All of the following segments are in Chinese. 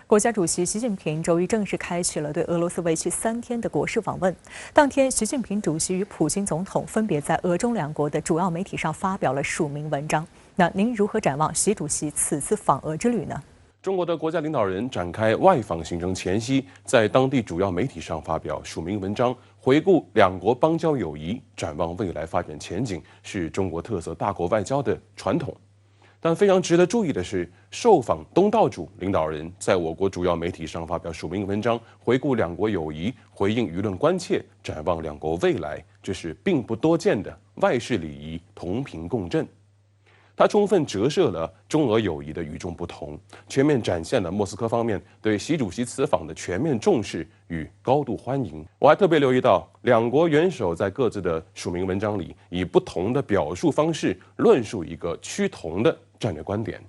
国家主席习近平周一正式开启了对俄罗斯为期3天的国事访问。当天，习近平主席与普京总统分别在俄中两国的主要媒体上发表了署名文章。那您如何展望习主席此次访俄之旅呢？中国的国家领导人展开外访行程前夕，在当地主要媒体上发表署名文章，回顾两国邦交友谊，展望未来发展前景，是中国特色大国外交的传统。但非常值得注意的是，受访东道主领导人在我国主要媒体上发表署名文章，回顾两国友谊，回应舆论关切，展望两国未来，这是并不多见的外事礼仪同频共振。它充分折射了中俄友谊的与众不同，全面展现了莫斯科方面对习主席此访的全面重视与高度欢迎。我还特别留意到，两国元首在各自的署名文章里，以不同的表述方式论述一个趋同的战略观点。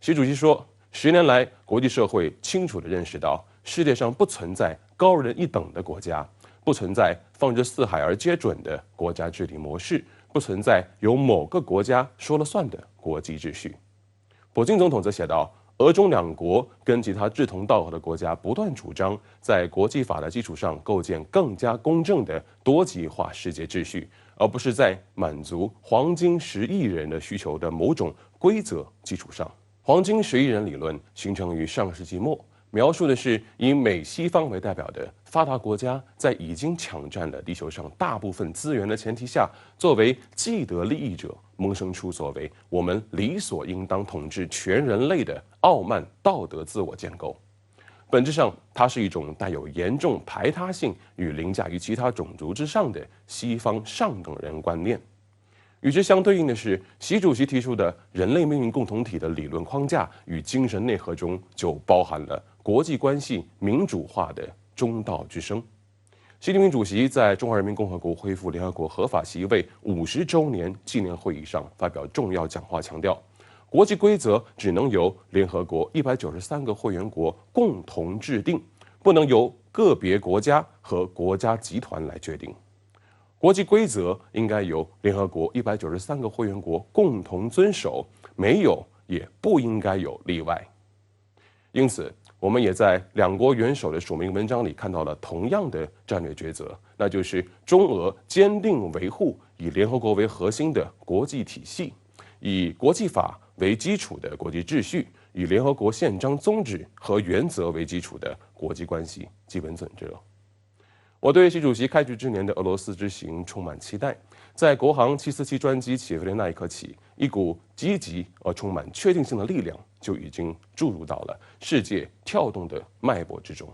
习主席说，10年来，国际社会清楚地认识到，世界上不存在高人一等的国家，不存在放之四海而皆准的国家治理模式，不存在由某个国家说了算的国际秩序。普京总统则写道，俄中两国跟其他志同道合的国家不断主张，在国际法的基础上构建更加公正的多极化世界秩序，而不是在满足黄金10亿人的需求的某种规则基础上。黄金10亿人理论形成于上世纪末，描述的是以美西方为代表的发达国家在已经抢占了地球上大部分资源的前提下，作为既得利益者萌生出所谓我们理所应当统治全人类的傲慢道德自我建构。本质上，它是一种带有严重排他性与凌驾于其他种族之上的西方上等人观念。与之相对应的是，习主席提出的人类命运共同体的理论框架与精神内核中，就包含了国际关系民主化的中道之声。习近平主席在中华人民共和国恢复联合国合法席位50周年纪念会议上发表重要讲话，强调，国际规则只能由联合国193个会员国共同制定，不能由个别国家和国家集团来决定。国际规则应该由联合国193个会员国共同遵守，没有也不应该有例外。因此，我们也在两国元首的署名文章里看到了同样的战略抉择，那就是中俄坚定维护以联合国为核心的国际体系，以国际法为基础的国际秩序，以联合国宪章宗旨和原则为基础的国际关系基本准则。我对习主席开局之年的俄罗斯之行充满期待。在国航747专机起飞的那一刻起，一股积极而充满确定性的力量就已经注入到了世界跳动的脉搏之中。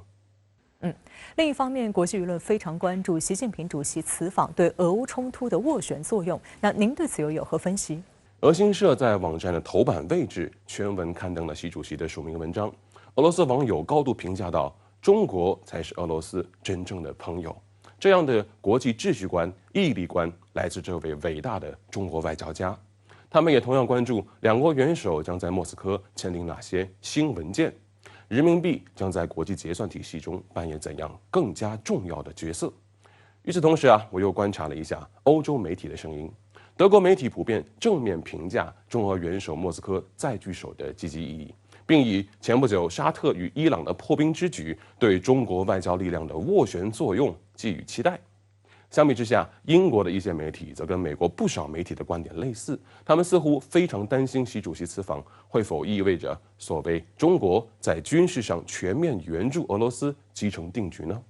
另一方面，国际舆论非常关注习近平主席此访对俄乌冲突的斡旋作用。那您对此又有何分析？俄新社在网站的头版位置全文刊登了习主席的署名文章。俄罗斯网友高度评价道，中国才是俄罗斯真正的朋友。这样的国际秩序观、毅力观来自这位伟大的中国外交家。他们也同样关注两国元首将在莫斯科签订哪些新文件，人民币将在国际结算体系中扮演怎样更加重要的角色。与此同时我又观察了一下欧洲媒体的声音。德国媒体普遍正面评价中俄元首莫斯科再聚首的积极意义，并以前不久沙特与伊朗的破冰之举对中国外交力量的斡旋作用寄予期待。相比之下，英国的一些媒体则跟美国不少媒体的观点类似，他们似乎非常担心习主席此访会否意味着所谓中国在军事上全面援助俄罗斯击成定局呢？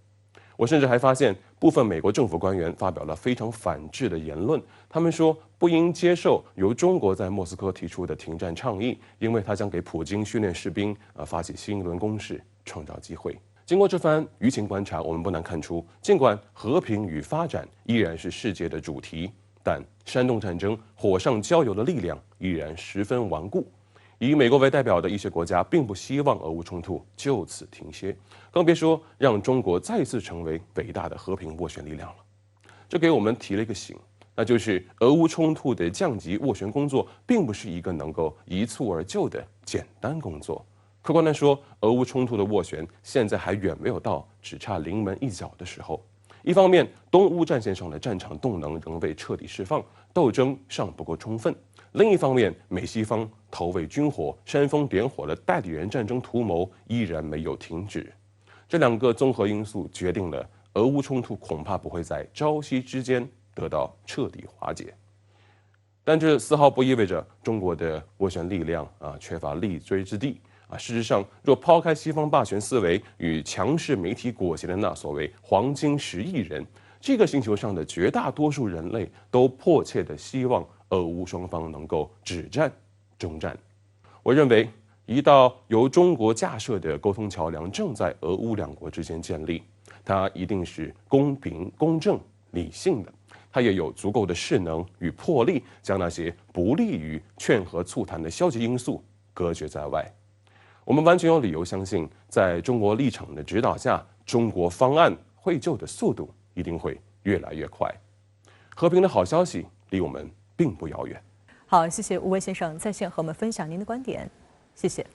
我甚至还发现部分美国政府官员发表了非常反制的言论，他们说不应接受由中国在莫斯科提出的停战倡议，因为它将给普京训练士兵发起新一轮攻势创造机会。经过这番舆情观察，我们不难看出，尽管和平与发展依然是世界的主题，但煽动战争、火上浇油的力量依然十分顽固。以美国为代表的一些国家并不希望俄乌冲突就此停歇，更别说让中国再次成为伟大的和平斡旋力量了。这给我们提了一个醒，那就是俄乌冲突的降级斡旋工作并不是一个能够一蹴而就的简单工作。客观来说，俄乌冲突的斡旋现在还远没有到只差临门一脚的时候。一方面，东乌战线上的战场动能仍未彻底释放，斗争尚不够充分；另一方面，美西方投喂军火、煽风点火的代理人战争图谋依然没有停止。这两个综合因素决定了俄乌冲突恐怕不会在朝夕之间得到彻底化解。但这丝毫不意味着中国的斡旋力量缺乏立锥之地。事实上，若抛开西方霸权思维与强势媒体裹挟的那所谓黄金10亿人，这个星球上的绝大多数人类都迫切地希望俄乌双方能够止战终战。我认为，一道由中国架设的沟通桥梁正在俄乌两国之间建立，它一定是公平、公正、理性的，它也有足够的势能与魄力，将那些不利于劝和促谈的消极因素隔绝在外。我们完全有理由相信，在中国立场的指导下，中国方案绘就的速度一定会越来越快。和平的好消息离我们并不遥远。好，谢谢吴威先生在线和我们分享您的观点，谢谢。